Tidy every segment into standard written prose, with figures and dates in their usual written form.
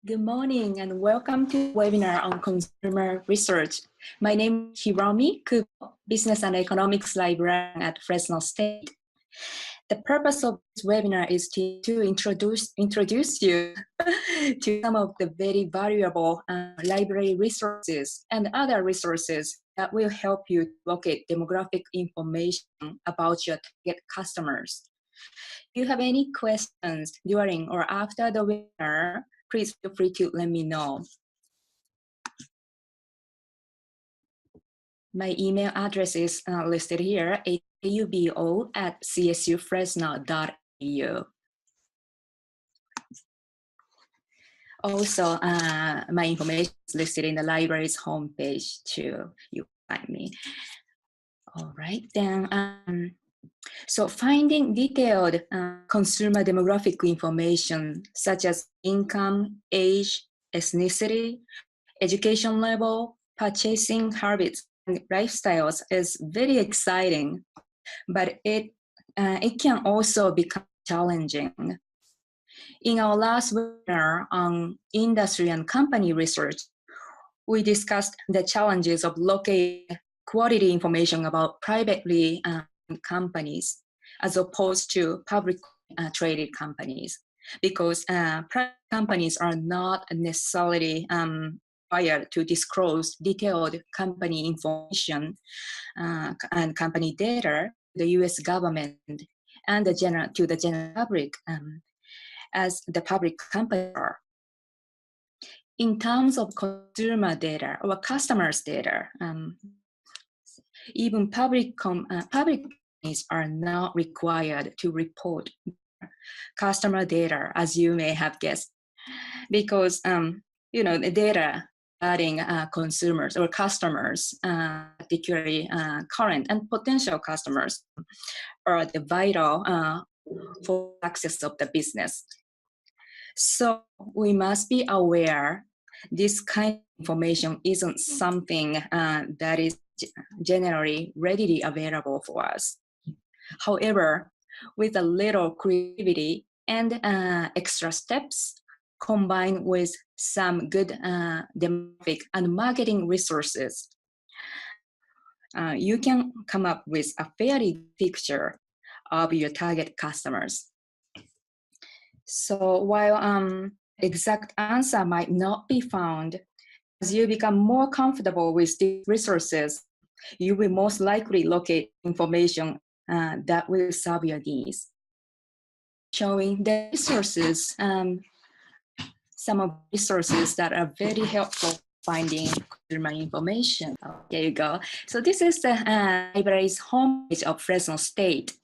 Good morning and welcome to the webinar on consumer research. My name is Hiromi Kubo, Business and Economics Librarian at Fresno State. The purpose of this webinar is to introduce you to some of the very valuable library resources and other resources that will help you locate demographic information about your target customers. If you have any questions during or after the webinar, please feel free to let me know. My email address is listed here, aubo@csufresno.edu. Also, my information is listed in the library's homepage too. You find me. All right, then. So finding detailed consumer demographic information such as income, age, ethnicity, education level, purchasing habits, and lifestyles is very exciting, but it can also become challenging. In our last webinar on industry and company research, we discussed the challenges of locating quality information about privately companies as opposed to public traded companies, because private companies are not necessarily required to disclose detailed company information and company data to the U.S. government and to the general public as the public companies are. In terms of consumer data or customers' data, even public companies are not required to report customer data, as you may have guessed, because the data regarding consumers or customers, particularly current and potential customers, are the vital for success of the business. So we must be aware this kind of information isn't something that is generally readily available for us. However, with a little creativity and extra steps, combined with some good demographic and marketing resources, you can come up with a fairly picture of your target customers. So while exact answer might not be found, as you become more comfortable with these resources, you will most likely locate information that will serve your needs. Showing the resources, some of the resources that are very helpful finding consumer information. There you go. So this is the library's homepage of Fresno State.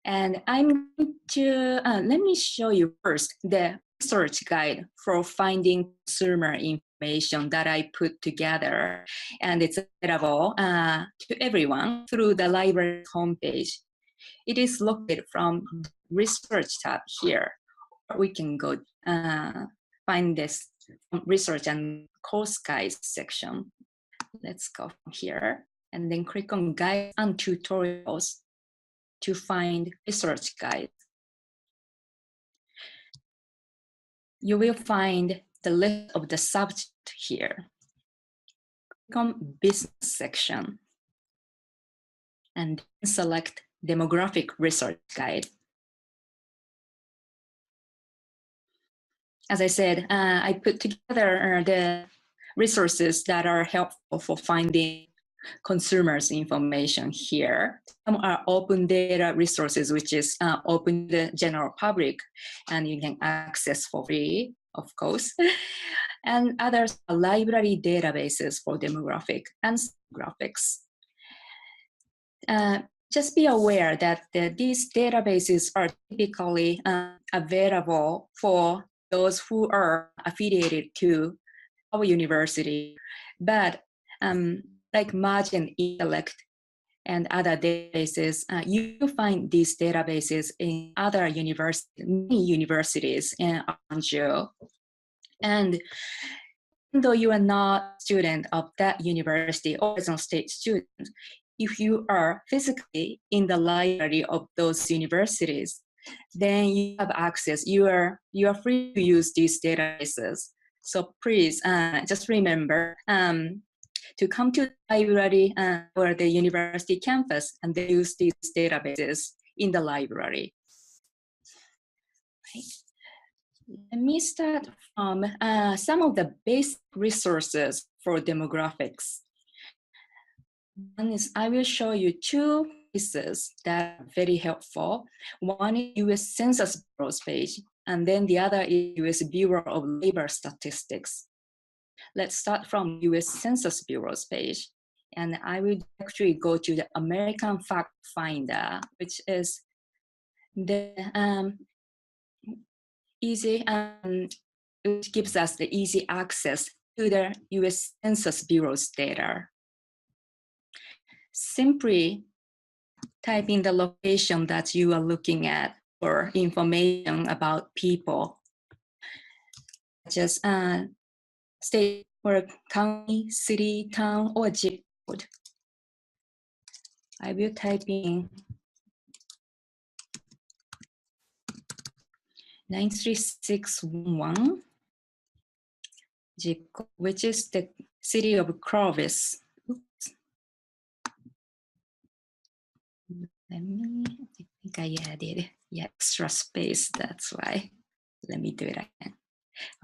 And I'm going to, let me show you first the research guide for finding consumer information that I put together. And it's available to everyone through the library homepage. It is located from the research tab here. We can go find this research and course guides section. Let's go from here and then click on guides and tutorials to find research guide. You will find the list of the subject here. Click on business section and select demographic research guide. As I said, I put together the resources that are helpful for finding consumers information here. Some are open data resources, which is open to the general public, and you can access for free, of course. And others are library databases for demographic and graphics. Just be aware that these databases are typically available for those who are affiliated to our university, but like Merge and Intellect and other databases, you find these databases in other many universities around you. And even though you are not a student of that university or Fresno State student, if you are physically in the library of those universities, then you have access. You are free to use these databases. So please just remember to come to the library or the university campus and they use these databases in the library. Right. Let me start from some of the basic resources for demographics. One is I will show you two pieces that are very helpful. One is US Census Bureau's page, and then the other is US Bureau of Labor Statistics. Let's start from US Census Bureau's page. And I will actually go to the American Fact Finder, which is the which gives us the easy access to the US Census Bureau's data. Simply type in the location that you are looking at for information about people. Just state or county, city, town, or zip code. I will type in 93611, zip code, which is the city of Clovis. Oops. Let me, I think I added extra space, that's why. Let me do it again.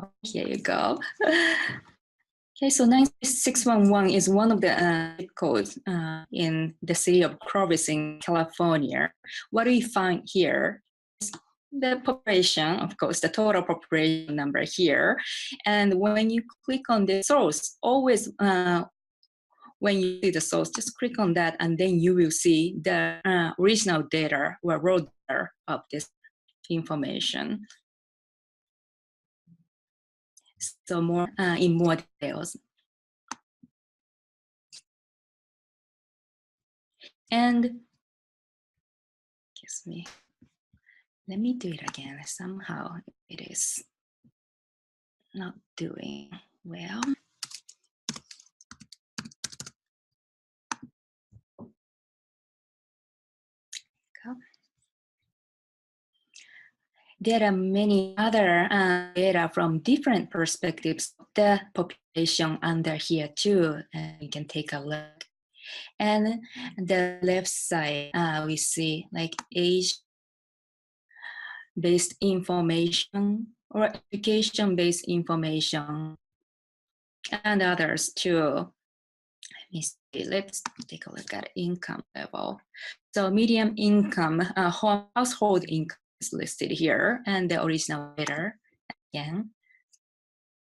Oh, here you go. Okay, so 93611 is one of the zip codes in the city of Clovis in California. What do we find here is the population, of course, the total population number here. And when you click on the source, always when you see the source, just click on that and then you will see the original data or raw data of this information. So more in more details. And excuse me, let me do it again. Somehow it is not doing well. There are many other data from different perspectives of the population under here too. You can take a look. And the left side, we see like age-based information or education-based information and others too. Let me see, let's take a look at income level. So median income, household income is listed here, and the original data again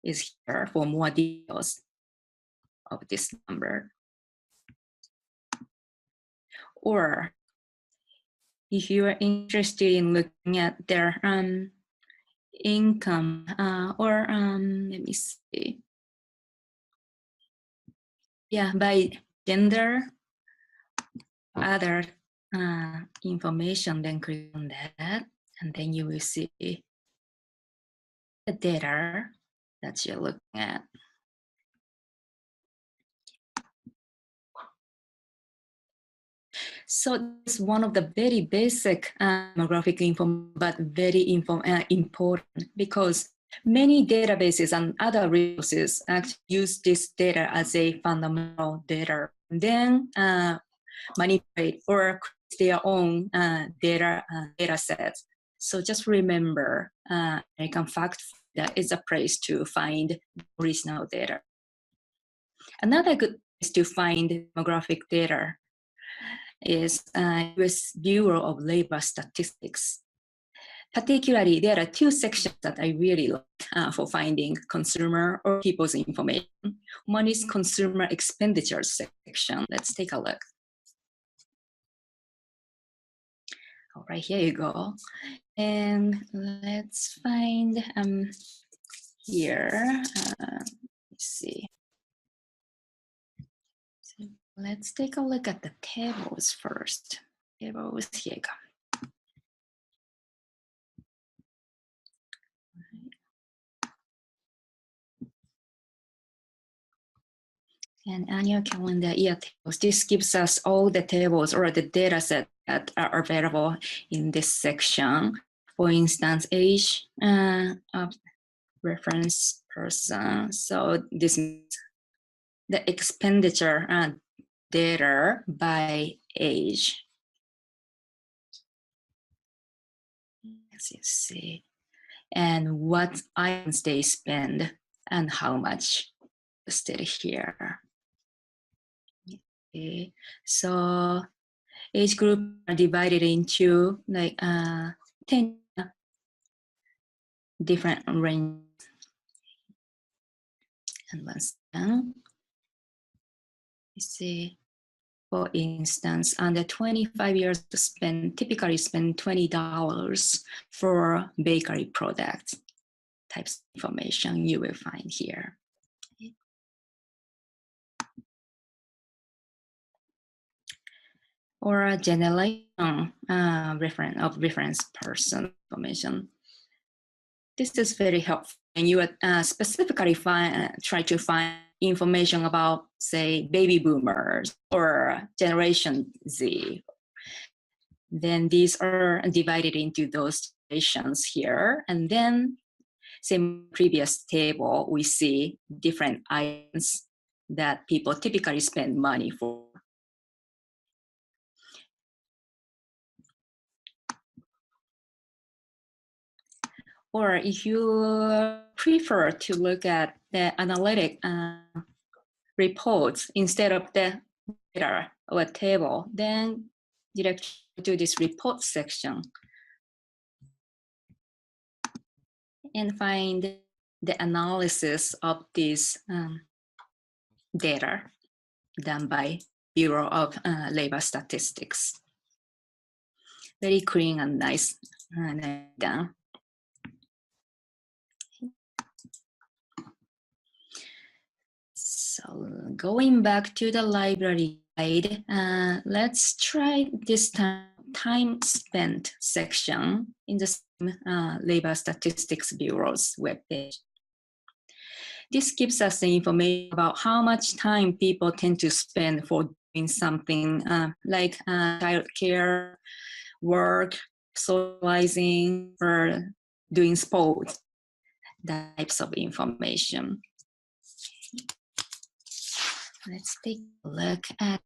is here for more details of this number. Or if you are interested in looking at their income or let me see. Yeah, by gender, other information, then click on that, and then you will see the data that you're looking at. So it's one of the very basic demographic info, but very important because many databases and other resources actually use this data as a fundamental data, and then manipulate or create their own data sets. So just remember, American Fact Finder is a place to find original data. Another good place to find demographic data is US Bureau of Labor Statistics. Particularly, there are two sections that I really like for finding consumer or people's information. One is consumer expenditures section. Let's take a look. All right, here you go. And let's find here, let's see. So let's take a look at the tables first. Tables, here you go. And annual calendar year tables. This gives us all the tables or the data set that are available in this section. For instance, age of reference person. So this means the expenditure data by age. As you see, and what items they spend and how much listed here. Okay. So age group are divided into like 10 different ranges. And once again, you see, for instance, under 25 years typically spend $20 for bakery products. Types of information you will find here. Or a generation reference person information. This is very helpful when you specifically try to find information about, say, baby boomers or Generation Z. Then these are divided into those generations here. And then, same previous table, we see different items that people typically spend money for. Or if you prefer to look at the analytic reports instead of the data or table, then direct to this report section and find the analysis of this data done by Bureau of Labor Statistics. Very clean and nice done. So going back to the library guide, let's try this time spent section in the Labor Statistics Bureau's webpage. This gives us the information about how much time people tend to spend for doing something like child care, work, socializing, or doing sports, types of information. Let's take a look at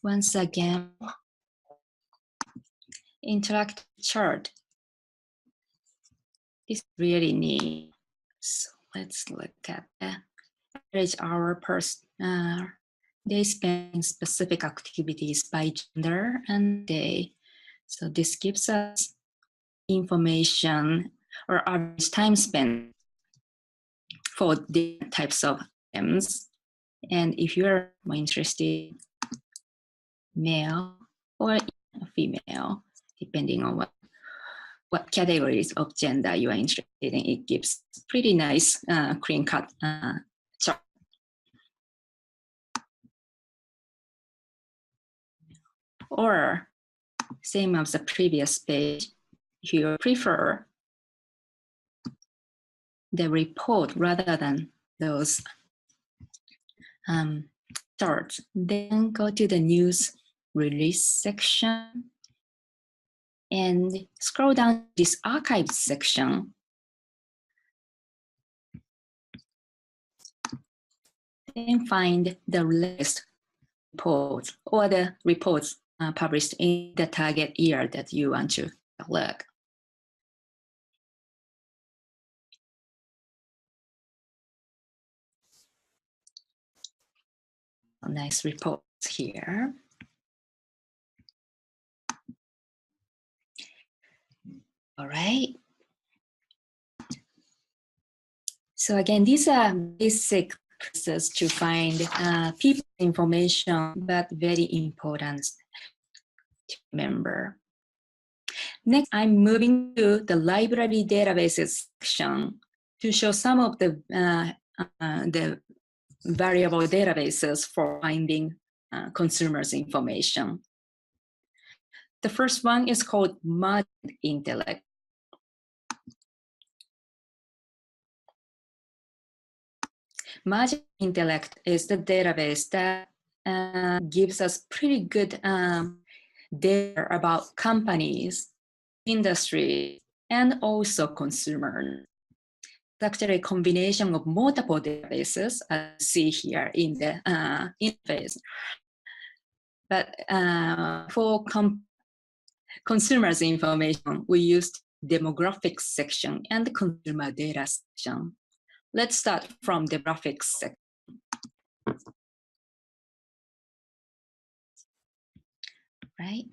once again, interactive chart. It's really neat. So let's look at the average hour per day spending specific activities by gender and day. So this gives us information or average time spent for different types of items. And if you're more interested, male or female, depending on what categories of gender you are interested in, it gives pretty nice clean cut chart. Or same as the previous page, if you prefer the report rather than those charts, then go to the news release section and scroll down this archive section. And find the latest reports or the reports published in the target year that you want to look. Nice reports here. All right. So again, these are basic processes to find people information, but very important to remember. Next, I'm moving to the library databases section to show some of the variable databases for finding consumers' information. The first one is called Merged Intellect. Merged Intellect is the database that gives us pretty good data about companies, industry, and also consumers. It's actually a combination of multiple databases, as you see here in the interface. But for consumers information, we used demographics section and consumer data section. Let's start from demographics section. Right?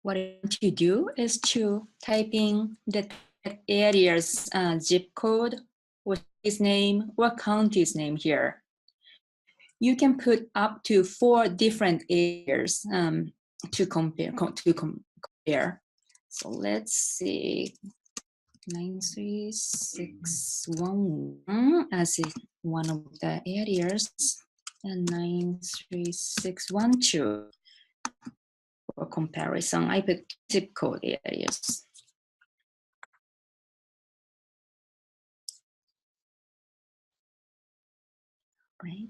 What I want to do is to type in the area's zip code or his name or county's name here. You can put up to 4 different areas to compare. So let's see, 93611 as one of the areas, and 93612 for comparison. I put zip code areas. Right.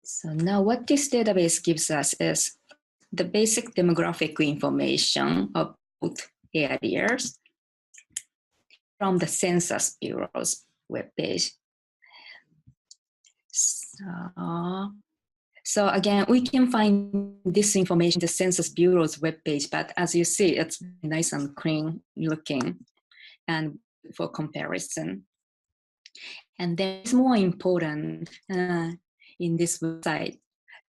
So now what this database gives us is the basic demographic information of both areas from the Census Bureau's webpage. So again, we can find this information in the Census Bureau's webpage, but as you see, it's nice and clean looking and for comparison. And then it's more important in this website,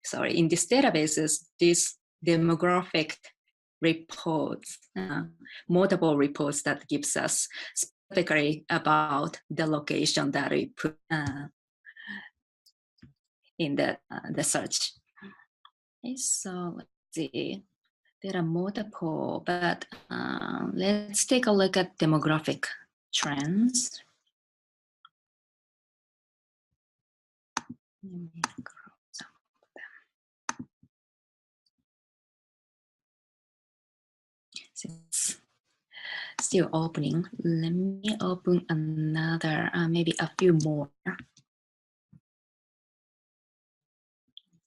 sorry, in these databases, this demographic reports, multiple reports that gives us specifically about the location that we put in the search. Okay, so let's see, there are multiple, but let's take a look at demographic trends. It's still opening. Let me open another, maybe a few more.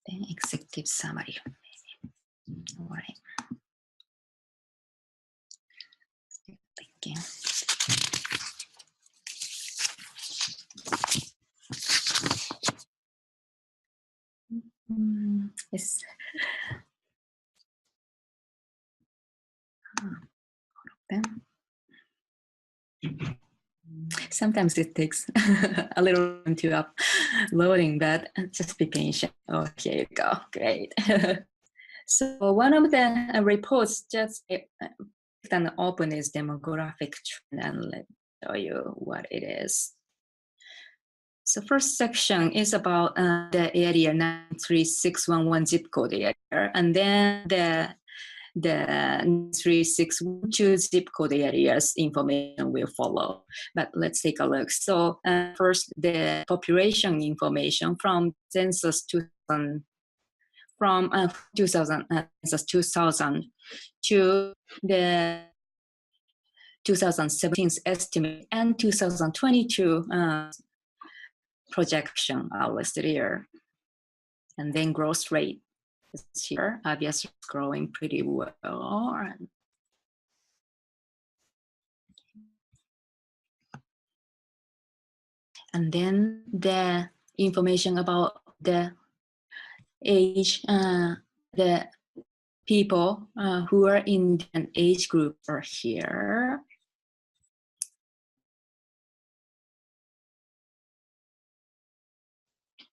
Then executive summary. All right. Thinking. Yes. Sometimes it takes a little time to uploading, but just be patient. Oh, here you go. Great. So one of the reports just an open is demographic trend, and let me show you what it is. So first section is about the area 93611 zip code area, and then the 3612 zip code areas information will follow. But let's take a look. So first, the population information from Census 2000, from 2000, Census 2000 to the 2017 estimate and 2022 projection are listed here. And then growth rate is here, obviously it's growing pretty well. And then the information about the age, the people who are in an age group are here.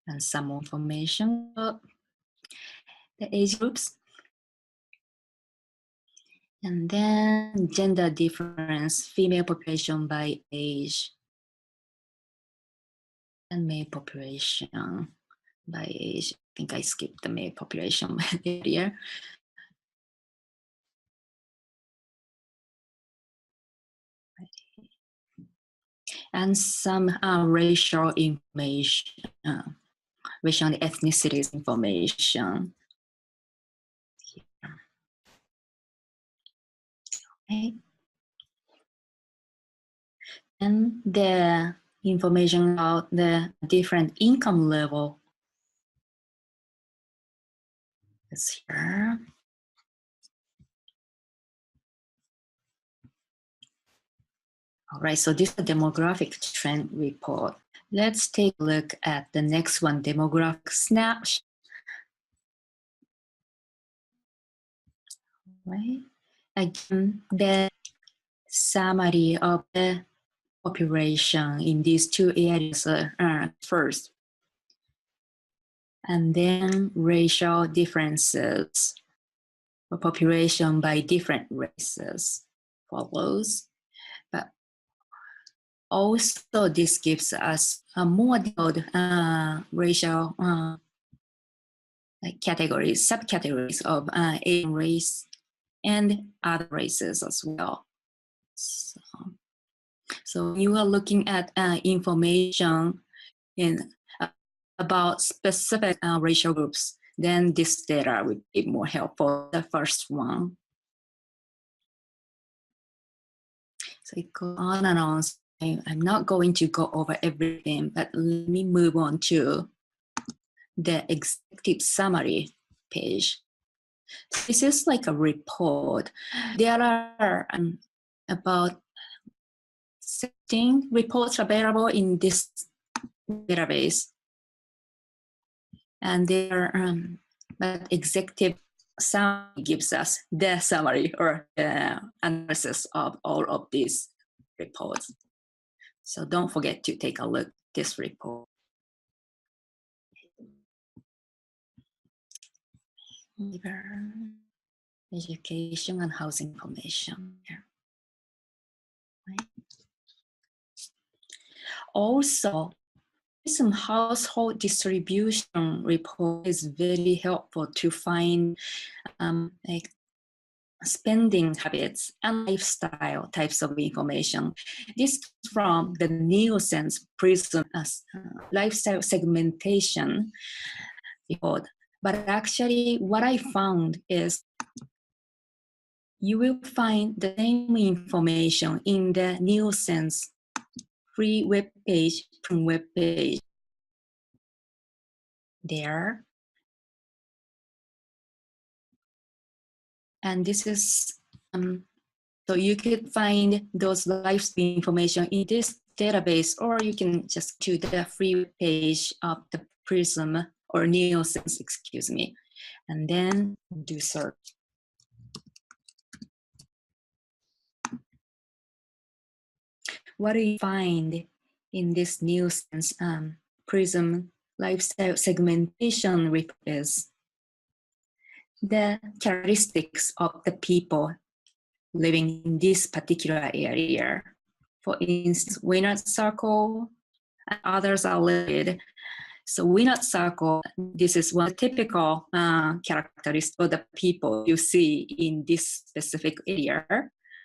And some information about the age groups. And then gender difference, female population by age, and male population by age. I think I skipped the male population area. And some racial information, racial and ethnicities information. Okay. And the information about the different income level It's here. All right, so this is a demographic trend report. Let's take a look at the next one, demographic snapshot. Right. Again, the summary of the population in these two areas first, and then racial differences for population by different races follows. But also this gives us a more detailed racial categories, subcategories of Asian race and other races as well. So you are looking at information in about specific racial groups, then this data would be more helpful. The first one. So it goes on and on. So I'm not going to go over everything, but let me move on to the executive summary page. So this is like a report. There are about 16 reports available in this database. And there, but executive summary gives us the summary or the analysis of all of these reports. So don't forget to take a look at this report. Education and housing information here. Right. Also, some household distribution report is very helpful to find like spending habits and lifestyle types of information. This comes from the Nielsen's Prism lifestyle segmentation report. But actually what I found is you will find the same information in the Nielsen's free web page from web page there. And this is, so you could find those lifestyle information in this database, or you can just to the free page of the Prism or Nielsen's, excuse me, and then do search. What do you find in this Nielsen's Prism lifestyle segmentation report is the characteristics of the people living in this particular area. For instance, winner circle, and others are listed. So winner circle, this is one typical characteristic of the people you see in this specific area,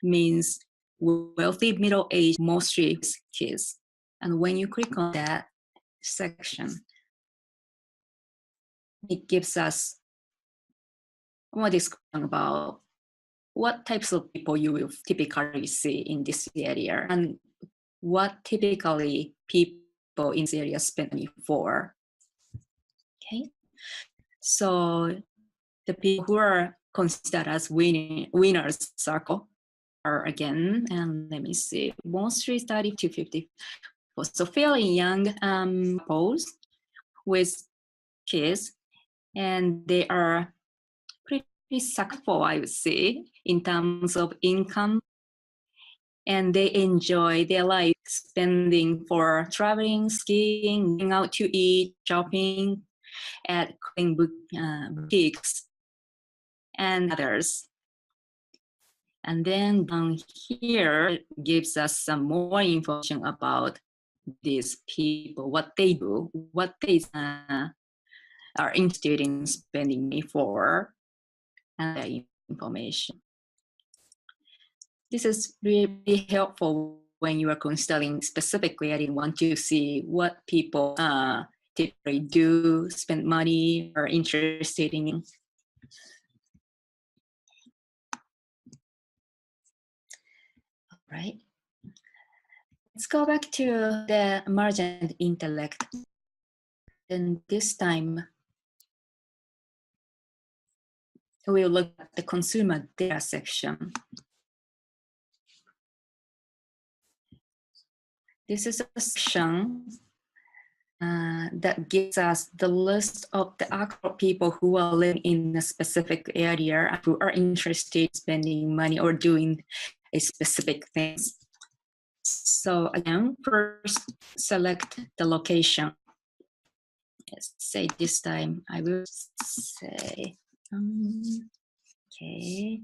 means wealthy, middle-aged, mostly kids. And when you click on that section, it gives us more description about what types of people you will typically see in this area and what typically people in this area spend money for. Okay, so the people who are considered as winners circle are again, and let me see, mostly 30 to 50. So fairly young couples with kids, and they are pretty successful, I would say, in terms of income, and they enjoy their life spending for traveling, skiing, going out to eat, shopping at clothing boutiques and others. And then down here it gives us some more information about these people, what they do, what they are interested in spending money for, and their information. This is really helpful when you are considering specifically and want to see what people typically do, spend money, or interested in. All right. Let's go back to the emergent intellect. And this time, we'll look at the consumer data section. This is a section that gives us the list of the actual people who are living in a specific area and who are interested in spending money or doing a specific things. So again, first select the location. Let's say this time I will say, okay.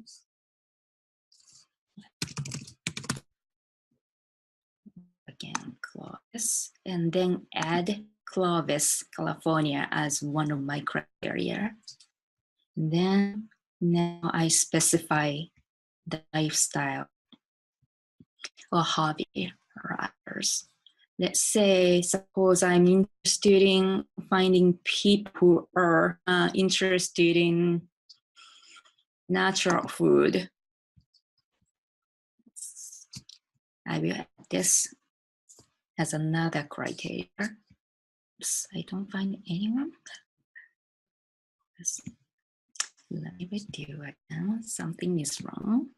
Again, Clovis, and then add Clovis, California as one of my criteria. And then now I specify the lifestyle or hobby or others. Let's say, suppose I'm interested in finding people who are interested in natural food. I will add this as another criteria. Oops, I don't find anyone. Let me do again. Something is wrong.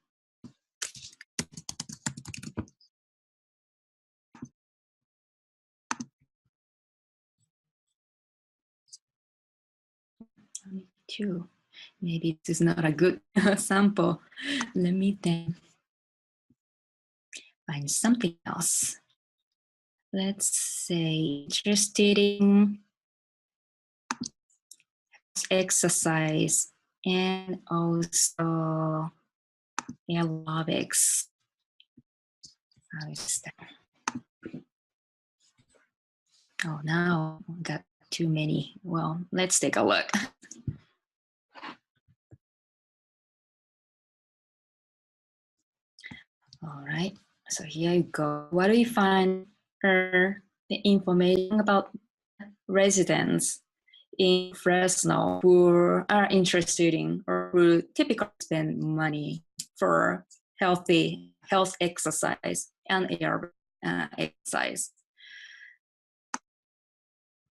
Only two. Maybe this is not a good sample. Let me then find something else. Let's say interested in exercise and also aerobics. How is that? Oh, now got too many. Well, let's take a look. All right, so here you go. What do you find the information about residents in Fresno who are interested in or who typically spend money for health exercise and air exercise?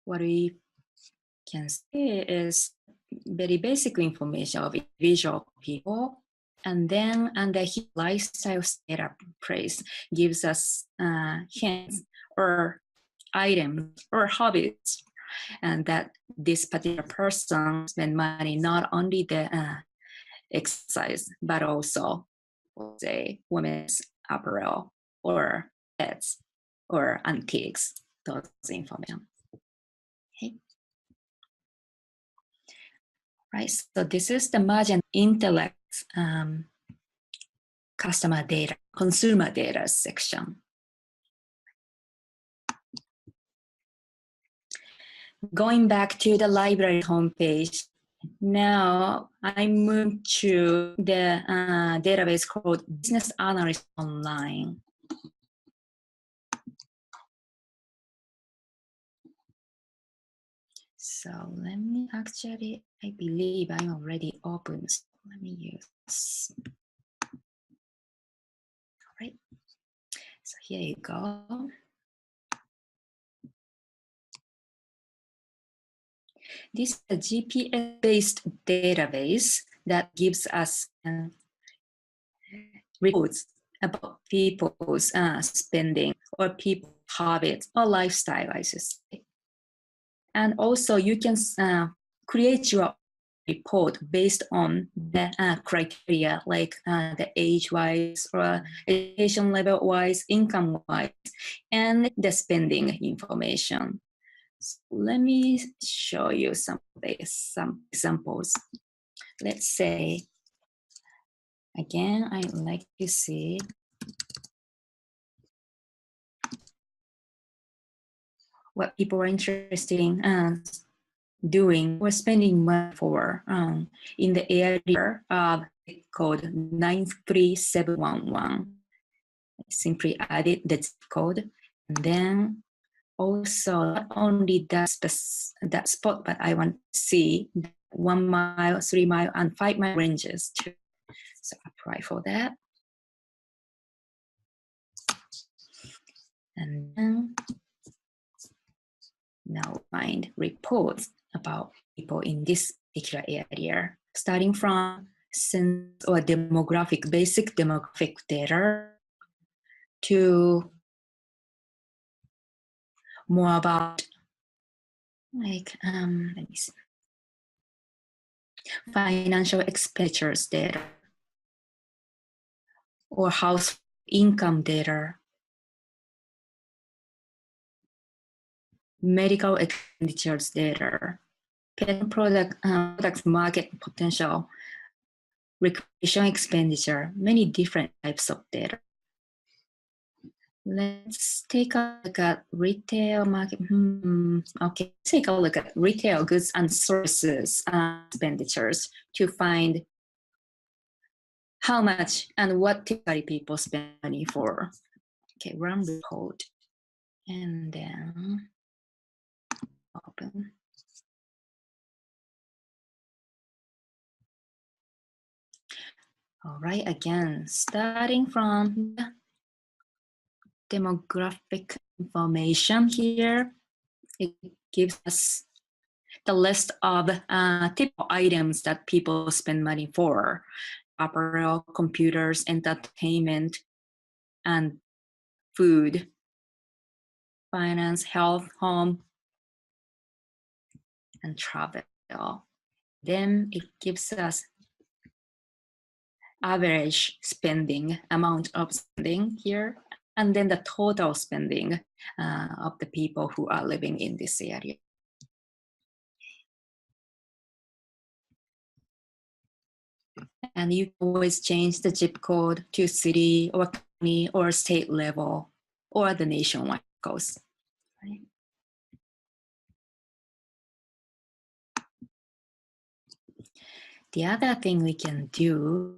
What we can see is very basic information of individual people. And then under his lifestyle data place gives us hints or items or hobbies, and that this particular person spend money not only the exercise, but also, say, women's apparel or pets or antiques, those information. Okay. Right, so this is the Margin Intellect customer data, consumer data section. Going back to the library homepage, now I move to the database called Business Analyst Online. So let me actually, I believe I'm already open. So let me use this. All right, so here you go. This is a GPS-based database that gives us reports about people's spending or people's habits or lifestyle, I should say. And also you can create your report based on the criteria like the age-wise or education level-wise, income-wise, and the spending information. So let me show you some examples. Let's say, again, I'd like to see what people are interested in doing or spending money for in the area of code 93711. I simply added the zip code, and then also not only that spot, but I want to see 1 mile, 3 mile, and 5 mile ranges too. So apply for that. And then now find reports about people in this particular area. starting from census or demographic, basic demographic data to more about like, let me see, financial expenditures data or house income data, medical expenditures data, pet products market potential, recreation expenditure, many different types of data. Let's take a look at retail market. Okay, let's take a look at retail goods and services expenditures to find how much and what typically people spend money for. Okay, run report and then open. All right, again, starting from the demographic information here, it gives us the list of typical items that people spend money for: apparel, computers, entertainment, and food, finance, health, home, and travel. Then it gives us average spending, amount of spending here, and then the total spending of the people who are living in this area. And you can always change the zip code to city or county or state level or the nationwide cost. Right? The other thing we can do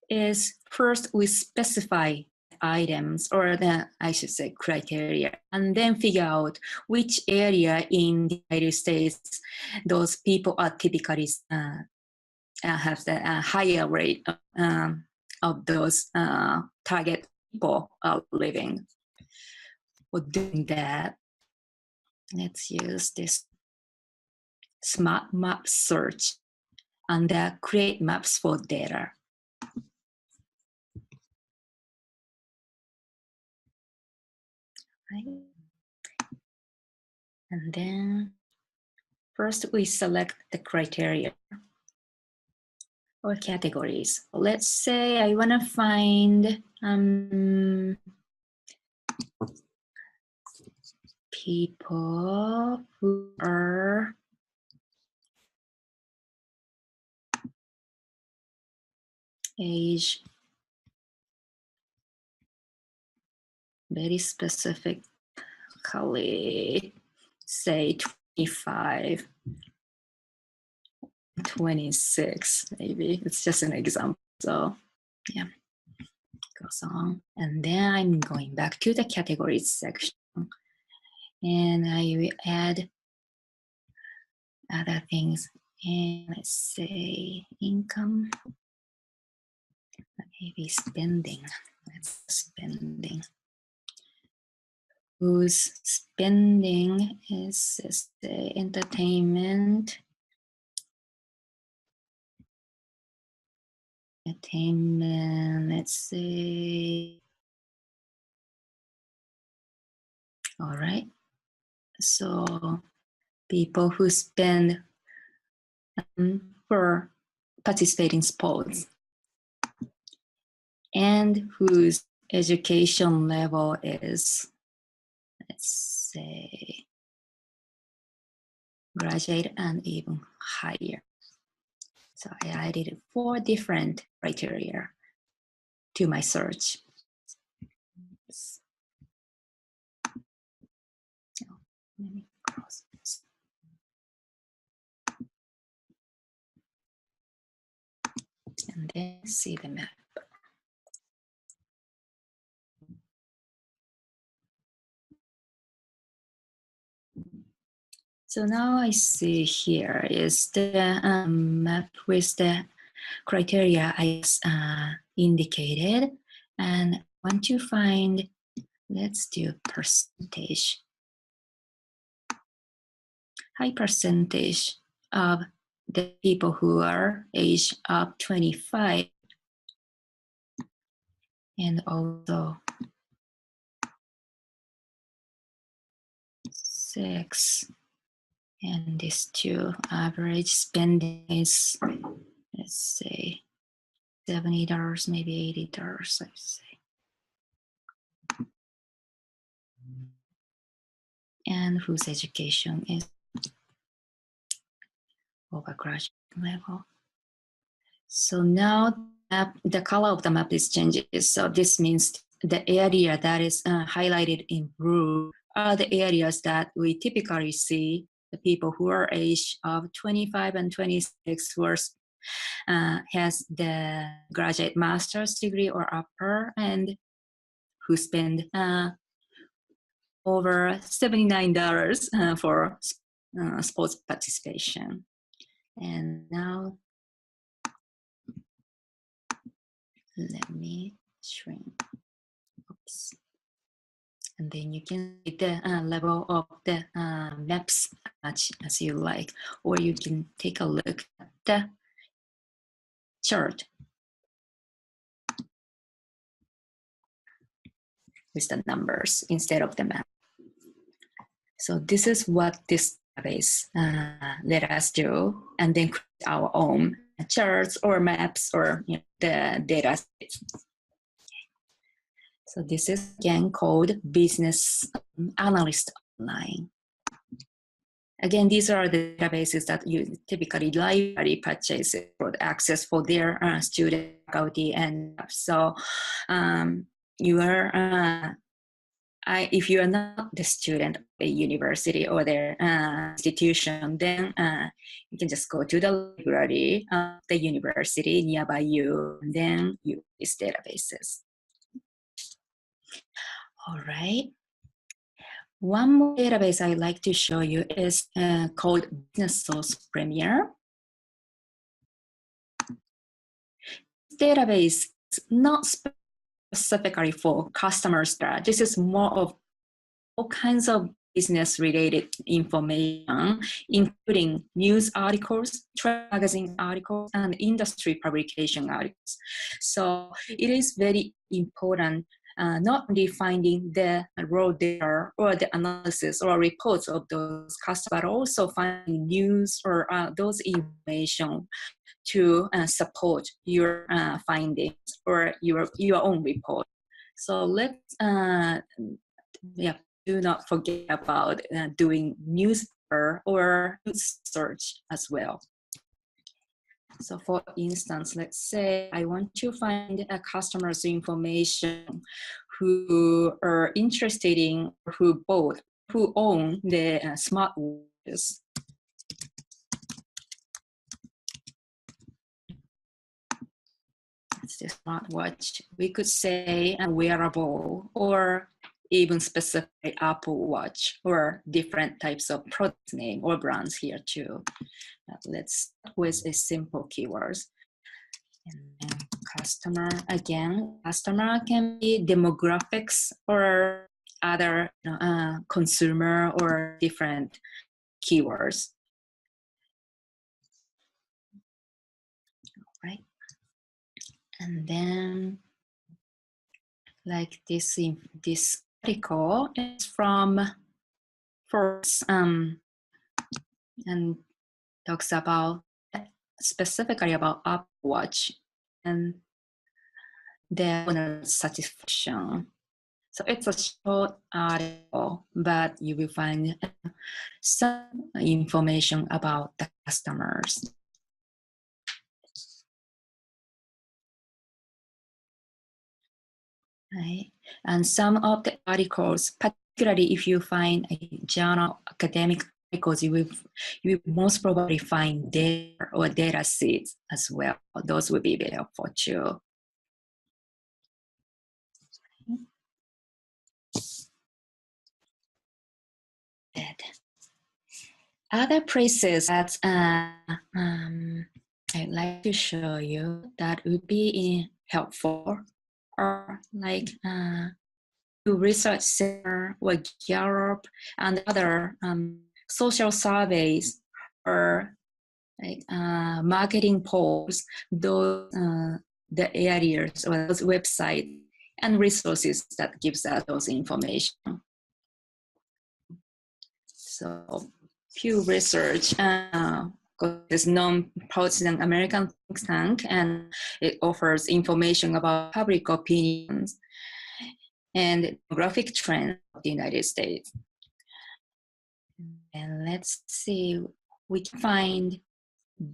is first we specify items, or I should say criteria, and then figure out which area in the United States those people are typically have the higher rate of those target people are living. For doing that, let's use this smart map search and create maps for data. Right. And then first we select the criteria or categories. Let's say I want to find people who are age very specifically, say 25, 26, maybe. It's just an example. So yeah, goes on. And then I'm going back to the categories section. And I will add other things. And let's say income, maybe spending. That's spending. Whose spending is entertainment. Entertainment, let's say. All right. So people who spend for participating sports and whose education level is, let's say, graduate and even higher. So I added 4 different criteria to my search. Let me close this. And then see the map. So now I see here is the map with the criteria I indicated, and I want to find, let's do percentage. High percentage of the people who are age of 25 and also 6. And these two average spending is, let's say, $70, maybe $80, let's say. And whose education is over graduate level. So now the color of the map is changes. So this means the area that is highlighted in blue are the areas that we typically see the people who are age of 25 and 26 who are, has the graduate master's degree or upper and who spend over $79 for sports participation. And now let me shrink. Oops. And then you can see the level of the maps as you like, or you can take a look at the chart with the numbers instead of the map. So this is what this database let us do, and then create our own charts or maps or the data sets. So this is again called Business Analyst Online. Again, these are the databases that you typically library purchases for the access for their student, faculty, and so you are. If you are not the student of a university or their institution, then you can just go to the library of the university nearby you, and then use these databases. All right. One more database I'd like to show you is called Business Source Premier. This database is not specifically for customers. This is more of all kinds of business-related information, including news articles, trade magazine articles, and industry publication articles. So it is very important not only finding the raw data or the analysis or reports of those customers, but also finding news or those information to support your findings or your own report. So let's do not forget about doing newspaper or news search as well. So for instance, let's say I want to find a customer's information who are interested in, who own the smartwatches. It's the smartwatch. We could say a wearable or even specific Apple Watch or different types of product name or brands here too. Let's start with a simple keywords. And then customer, again, customer can be demographics or other consumer or different keywords. Right? And then like this article is from Forbes and talks about specifically about Apple Watch and the owner satisfaction. So it's a short article, but you will find some information about the customers. Right? And some of the articles, particularly if you find a journal academic articles, you will most probably find data or data sets as well. Those will be very helpful too. Other places that I'd like to show you that would be helpful are like Research Center or Gallup and other social surveys or like marketing polls, those the areas or those websites and resources that gives us those information. So Pew Research is non-partisan American think tank, and it offers information about public opinions and demographic trends of the United States. And let's see, we can find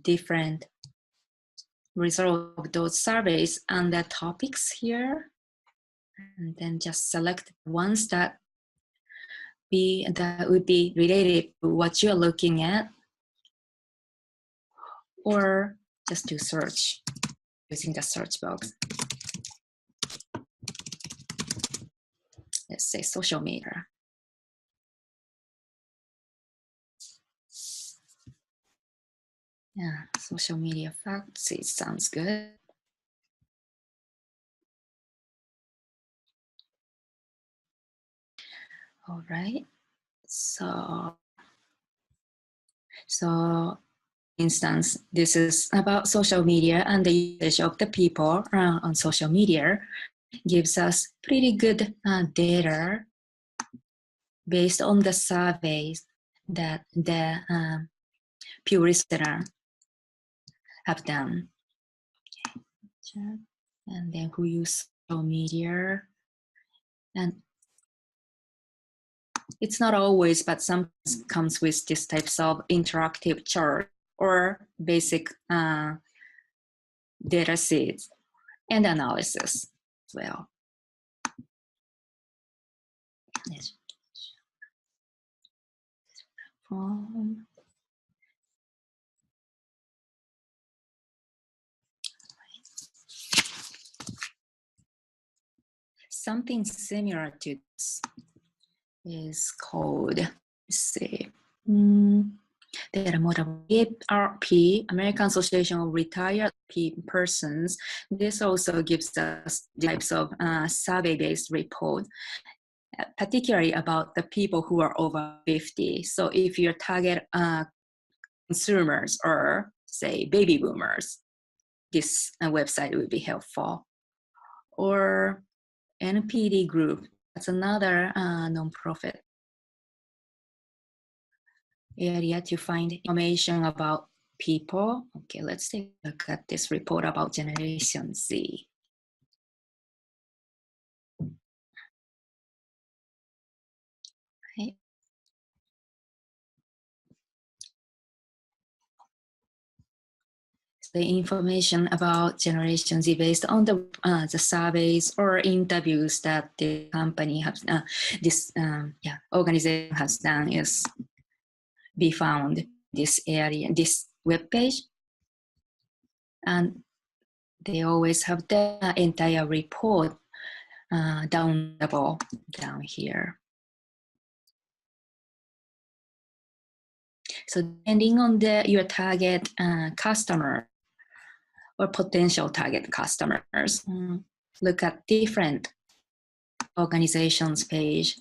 different results of those surveys under topics here, and then just select ones that would be related to what you're looking at, or just do search using the search box. Let's say social media. Yeah, social media facts, it sounds good. All right, so instance, this is about social media, and the usage of the people on social media gives us pretty good data based on the surveys that the Pew Research have done. And then who use social media, and it's not always, but sometimes comes with this types of interactive chart or basic data sets and analysis as well. Something similar to this is called, let's see, data model ARP, American Association of Retired Persons. This also gives us types of survey-based report, particularly about the people who are over 50. So if your target consumers are, say, baby boomers, this website would be helpful. Or NPD group, that's another nonprofit area to find information about people. Okay, let's take a look at this report about Generation Z. Okay. The information about Generation Z based on the surveys or interviews that the company has, organization has done is be found this area, this web page, and they always have the entire report downloadable down here. So depending on your target customer or potential target customers, look at different organizations page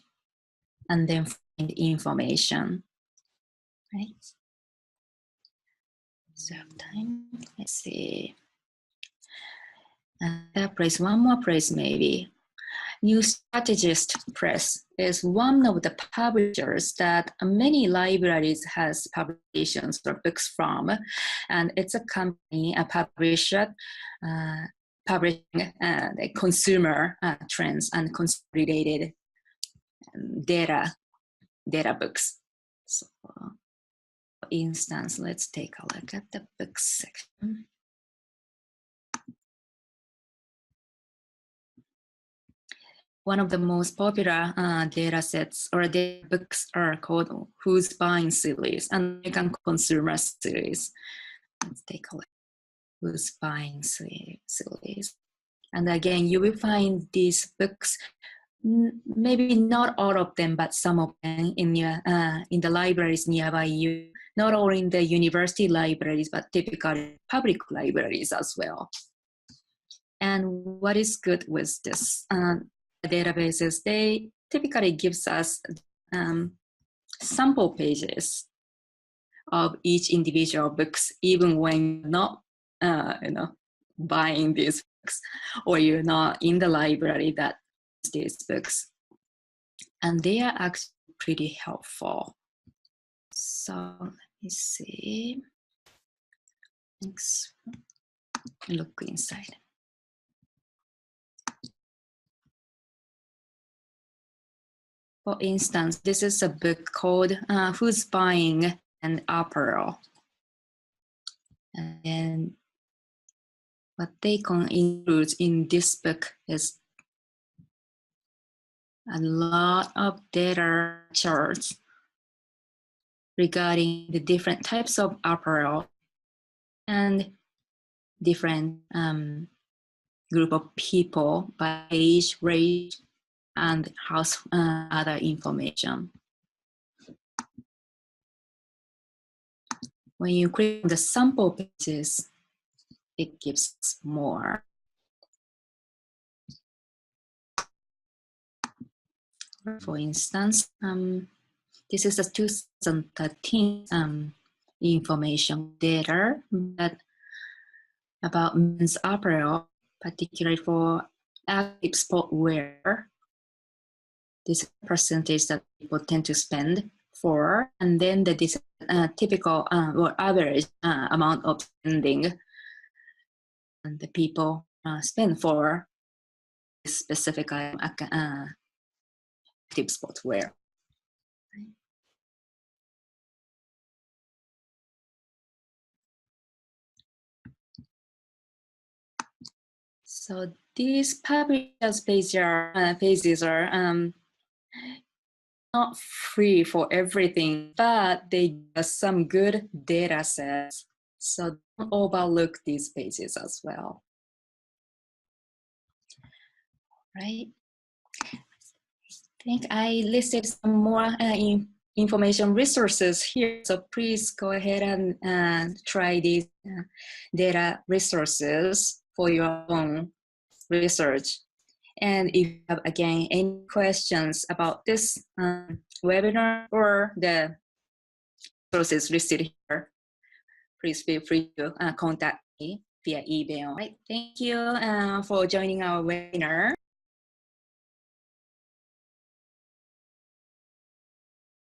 and then find information. Right. So time, let's see. That place, one more place maybe. New Strategist Press is one of the publishers that many libraries has publications or books from, and it's a company, a publisher, publishing the consumer trends and consumer-related data books. So, for instance, let's take a look at the books section. One of the most popular data sets or data books are called Who's Buying Series, American Consumer Series. Let's take a look. Who's Buying Series. And again, you will find these books, maybe not all of them, but some of them in the libraries nearby you, not only in the university libraries, but typically public libraries as well. And what is good with this databases, they typically gives us sample pages of each individual books, even when you're not, buying these books, or you're not in the library that these books. And they are actually pretty helpful. So let me see. Let's look inside. For instance, this is a book called Who's Buying an Apparel? And what they can include in this book is a lot of data charts regarding the different types of apparel and different group of people by age, race, and house other information. When you click on the sample pages, it gives more. For instance, this is a 2013 information data that about men's apparel, particularly for active sport wear. This percentage that people tend to spend for, and then the typical or average amount of spending and the people spend for specific active sport wear. So these publishers pages are not free for everything, but they give us some good data sets. So don't overlook these pages as well. Right? I think I listed some more information resources here. So please go ahead and try these data resources for your own research. And if you have, again, any questions about this webinar or the resources listed here, please feel free to contact me via email. Right. Thank you for joining our webinar.